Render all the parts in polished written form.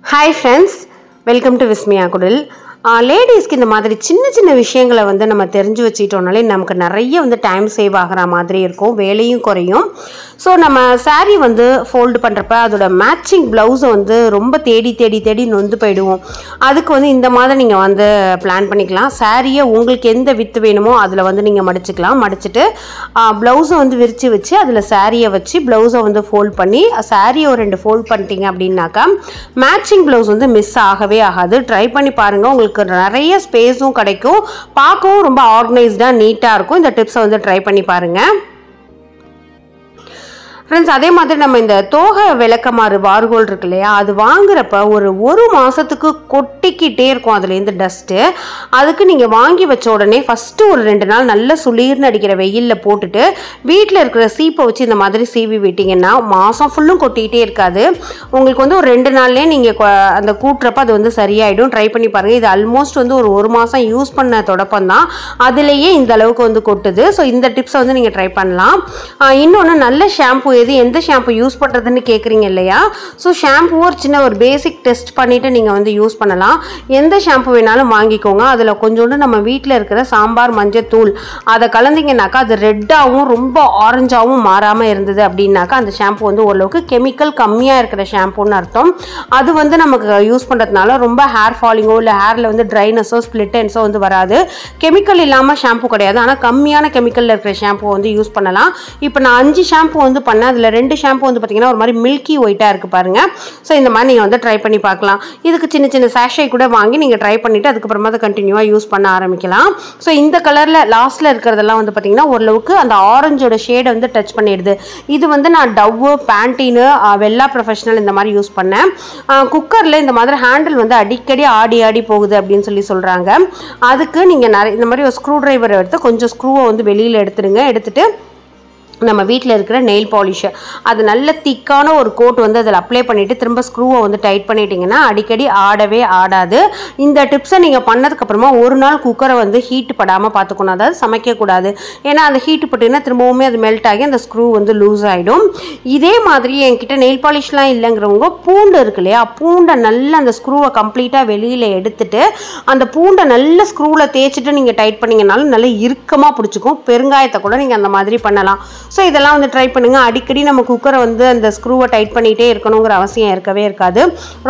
Hi friends, welcome to Vismaya Kudil. லேடிஸ்க்கு இந்த மாதிரி சின்ன சின்ன விஷயங்களை வந்து நம்ம தெரிஞ்சு வச்சுக்கிட்டோம்னாலே நமக்கு நிறைய வந்து டைம் சேவ் ஆகிற மாதிரி இருக்கும், வேலையும் குறையும். ஸோ நம்ம சாரீ வந்து ஃபோல்டு பண்ணுறப்ப அதோட மேட்சிங் ப்ளவுஸை வந்து ரொம்ப தேடி நொந்து போயிடுவோம். அதுக்கு வந்து இந்த மாதிரி நீங்கள் வந்து பிளான் பண்ணிக்கலாம். சாரியை உங்களுக்கு எந்த வித்து வேணுமோ அதில் வந்து நீங்கள் மடிச்சுக்கலாம். மடிச்சுட்டு ப்ளவுஸை வந்து விரித்து வச்சு அதில் சாரியை வச்சு ப்ளவுஸை வந்து ஃபோல்ட் பண்ணி சாரியை ஒரு 2 ஃபோல்ட் பண்ணிட்டீங்க அப்படின்னாக்கா மேட்சிங் ப்ளவுஸ் வந்து மிஸ் ஆகவே ஆகாது. ட்ரை பண்ணி பாருங்கள், உங்களுக்கு நிறைய ஸ்பேஸும் கிடைக்கும், பார்க்கவும் ரொம்ப ஆர்கனைஸ்டா நீட்டா இருக்கும். இந்த டிப்ஸை வந்து ட்ரை பண்ணி பாருங்க ஃப்ரெண்ட்ஸ். அதே மாதிரி நம்ம இந்த தோகை விளக்கமாறு வார்கோல் இருக்கு இல்லையா, அது வாங்குறப்ப ஒரு மாதத்துக்கு கொட்டிக்கிட்டே இருக்கும் அதுலேருந்து டஸ்ட்டு. அதுக்கு நீங்கள் வாங்கி வச்ச உடனே ஃபஸ்ட்டு ஒரு 2 நாள் நல்ல சுளீர்னு அடிக்கிற வெயிலில் போட்டுட்டு வீட்டில் இருக்கிற சீப்பை வச்சு இந்த மாதிரி சீவி விட்டிங்கன்னா மாதம் ஃபுல்லும் கொட்டிக்கிட்டே இருக்காது. உங்களுக்கு வந்து ஒரு 2 நாள்லேயே நீங்கள் அந்த கூட்டுறப்ப அது வந்து சரியாயிடும். ட்ரை பண்ணி பாருங்கள். இது ஆல்மோஸ்ட் வந்து ஒரு மாதம் யூஸ் பண்ண தொடப்பம் தான், அதுலேயே இந்த அளவுக்கு வந்து கொட்டுது. ஸோ இந்த டிப்ஸை வந்து நீங்கள் ட்ரை பண்ணலாம். இன்னொன்று, நல்ல ஷாம்பு எந்த ஷாம்பு யூஸ் பண்ணுறதுன்னு கேட்குறீங்க இல்லையா? ஸோ ஷாம்பு ஒரு பேசிக் டெஸ்ட் பண்ணிவிட்டு நீங்கள் வந்து யூஸ் பண்ணலாம். எந்த ஷாம்பு வேணாலும் வாங்கிக்கோங்க. அதில் கொஞ்சோண்டு நம்ம வீட்டில் இருக்கிற சாம்பார் மஞ்சத்தூள் அதை கலந்தீங்கன்னாக்கா அது ரெட்டாகவும் ரொம்ப ஆரஞ்சாகவும் மாறாமல் இருந்தது அப்படின்னாக்கா அந்த ஷாம்பு வந்து ஓரளவுக்கு கெமிக்கல் கம்மியாக இருக்கிற ஷாம்புன்னு அர்த்தம். அது வந்து நமக்கு யூஸ் பண்ணுறதுனால ரொம்ப ஹேர் ஃபாலிங்கோ இல்லை ஹேரில் வந்து ட்ரைனஸோ ஸ்ப்ளிட் எண்ட்ஸோ வந்து வராது. கெமிக்கல் இல்லாமல் ஷாம்பு கிடையாது, ஆனால் கம்மியான கெமிக்கலில் இருக்கிற ஷாம்பு வந்து யூஸ் பண்ணலாம். இப்போ நான் 5 ஷாம்பு வந்து பண்ணேன். அதில் 2 ஷாம்பு வந்து பார்த்தீங்கன்னா ஒரு மாதிரி மில்கி ஒயிட்டாக இருக்குது பாருங்கள். ஸோ இந்த மாதிரி நீங்கள் வந்து ட்ரை பண்ணி பார்க்கலாம். இதுக்கு சின்ன சின்ன சாஷே கூட வாங்கி நீங்கள் ட்ரை பண்ணிவிட்டு அதுக்கப்புறமா அதை கண்டினியூவாக யூஸ் பண்ண ஆரம்பிக்கலாம். ஸோ இந்த கலரில் லாஸ்ட்டில் இருக்கிறதெல்லாம் வந்து பார்த்தீங்கன்னா ஓரளவுக்கு அந்த ஆரஞ்சோட ஷேடை வந்து டச் பண்ணிடுது. இது வந்து நான் டவ்வு, பேண்டீனு, வெல்லா ப்ரொஃபஷனல் இந்த மாதிரி யூஸ் பண்ணேன். குக்கரில் இந்த மாதிரி ஹேண்டில் வந்து அடிக்கடி ஆடி போகுது அப்படின்னு சொல்கிறாங்க. அதுக்கு நீங்கள் இந்த மாதிரி ஒரு ஸ்க்ரூ டிரைவர் எடுத்து கொஞ்சம் ஸ்க்ரூவை வந்து வெளியில் எடுத்துடுங்க. எடுத்துகிட்டு நம்ம வீட்டில் இருக்கிற நெயில் பாலிஷை அது நல்ல திக்கான ஒரு கோட் வந்து அதில் அப்ளை பண்ணிவிட்டு திரும்ப ஸ்க்ரூவை வந்து டைட் பண்ணிட்டீங்கன்னா அடிக்கடி ஆடவே ஆடாது. இந்த டிப்ஸை நீங்கள் பண்ணதுக்கப்புறமா ஒரு நாள் குக்கரை வந்து ஹீட் படாமல் பார்த்துக்கணும், அதாவது சமைக்கக்கூடாது. ஏன்னா அந்த ஹீட்டு போட்டிங்கன்னா திரும்பவுமே அது மெல்ட் ஆகி அந்த ஸ்க்ரூ வந்து லூஸ் ஆகிடும். இதே மாதிரி என்கிட்ட நெயில் பாலிஷ்லாம் இல்லைங்கிறவங்க பூண்டு இருக்கு இல்லையா, பூண்டை நல்லா அந்த ஸ்க்ரூவை கம்ப்ளீட்டாக வெளியில் எடுத்துட்டு அந்த பூண்டை நல்ல ஸ்க்ரூவில் தேய்ச்சிட்டு நீங்கள் டைட் பண்ணிங்கனாலும் நல்லா இறுக்கமாக பிடிச்சிக்கும். பெருங்காயத்தை கூட நீங்கள் அந்த மாதிரி பண்ணலாம். ஸோ இதெல்லாம் வந்து ட்ரை பண்ணுங்கள். அடிக்கடி நம்ம குக்கரை வந்து அந்த ஸ்க்ரூவை டைட் பண்ணிகிட்டே இருக்கணுங்கிற அவசியம் இருக்கவே இருக்காது.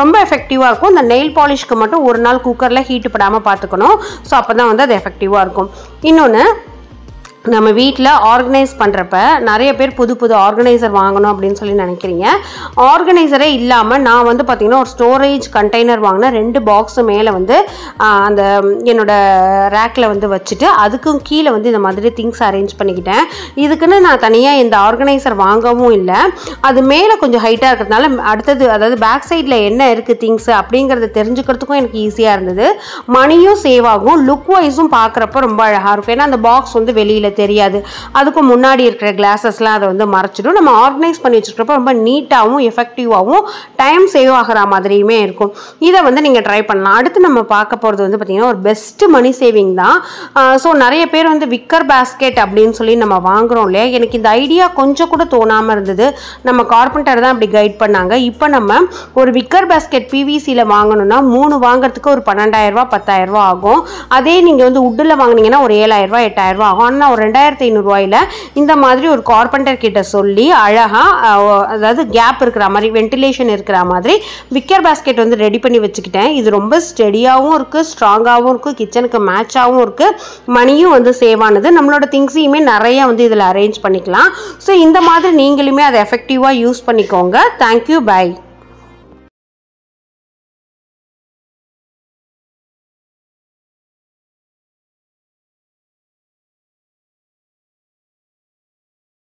ரொம்ப எஃபெக்டிவாக இருக்கும். இந்த நெயில் பாலிஷ்க்கு மட்டும் ஒரு நாள் குக்கரில் ஹீட்டு படாமல் பார்த்துக்கணும். ஸோ அப்போ தான் வந்து அது எஃபெக்டிவாக இருக்கும். இன்னொன்று, நம்ம வீட்டில் ஆர்கனைஸ் பண்ணுறப்ப நிறைய பேர் புது ஆர்கனைசர் வாங்கணும் அப்படின்னு சொல்லி நினைக்கிறீங்க. ஆர்கனைசரே இல்லாமல் நான் வந்து பார்த்திங்கன்னா ஒரு ஸ்டோரேஜ் கண்டெய்னர் வாங்கினேன். 2 பாக்ஸு மேலே வந்து அந்த என்னோடய ரேக்கில் வந்து வச்சுட்டு அதுக்கும் கீழே வந்து இந்த மாதிரி திங்ஸ் அரேஞ்ச் பண்ணிக்கிட்டேன். இதுக்குன்னு நான் தனியாக இந்த ஆர்கனைசர் வாங்கவும் இல்லை. அது மேலே கொஞ்சம் ஹைட்டாக இருக்கிறதுனால அடுத்தது, அதாவது பேக் சைடில் என்ன இருக்குது திங்ஸு அப்படிங்கிறத தெரிஞ்சுக்கிறதுக்கும் எனக்கு ஈஸியாக இருந்தது. மணியும் சேவ் ஆகும், லுக் வைஸும் பார்க்குறப்ப ரொம்ப அழகாக இருக்கும். ஏன்னா அந்த பாக்ஸ் வந்து வெளியில் தெரியாது, அதுக்கு முன்னாடி இருக்கிற கிளாஸஸ்லாம் அதை வந்து மறைச்சிடும். நம்ம ஆர்கனைஸ் பண்ணி வச்சுக்கிறப்ப ரொம்ப நீட்டாகவும் எஃபெக்டிவாகவும் டைம் சேவ் ஆகிற மாதிரியுமே இருக்கும். இதை வந்து நீங்கள் ட்ரை பண்ணலாம். அடுத்து நம்ம பார்க்க போகிறது வந்து பார்த்திங்கன்னா ஒரு பெஸ்ட்டு மணி சேவிங் தான். ஸோ நிறைய பேர் வந்து விக்கர் பேஸ்கெட் அப்படின்னு சொல்லி நம்ம வாங்குகிறோம் இல்லையா, எனக்கு இந்த ஐடியா கொஞ்சம் கூட தோணாமல் இருந்தது. நம்ம கார்பெண்டர் தான் அப்படி கைட் பண்ணாங்க. இப்போ நம்ம ஒரு விக்கர் பேஸ்கெட் பிவிசியில் வாங்கணும்னா 3 வாங்குறதுக்கு ஒரு 12,000 ரூபா 10,000 ரூபா ஆகும். அதே நீங்கள் வந்து உட்டில் வாங்கினீங்கன்னா ஒரு 7,000 ரூபா 8,000 ரூபா ஆகும். ஆனால் ஒரு 2,500 ரூபாயில் இந்த மாதிரி ஒரு கார்பெண்டர் கிட்ட சொல்லி அழகாக, அதாவது கேப் இருக்கிற மாதிரி, வென்டிலேஷன் இருக்கிற மாதிரி விக்கர் பேஸ்கெட் வந்து ரெடி பண்ணி வச்சுக்கிட்டேன். இது ரொம்ப ஸ்டெடியாகவும் இருக்குது, ஸ்ட்ராங்காகவும் இருக்குது, கிச்சனுக்கு மேட்சாகவும் இருக்குது, மணியும் வந்து சேவ் ஆனது. நம்மளோட திங்ஸையுமே நிறைய வந்து இதில் அரேஞ்ச் பண்ணிக்கலாம். ஸோ இந்த மாதிரி நீங்களுமே அதை எஃபெக்டிவாக யூஸ் பண்ணிக்கோங்க. Thank you, by.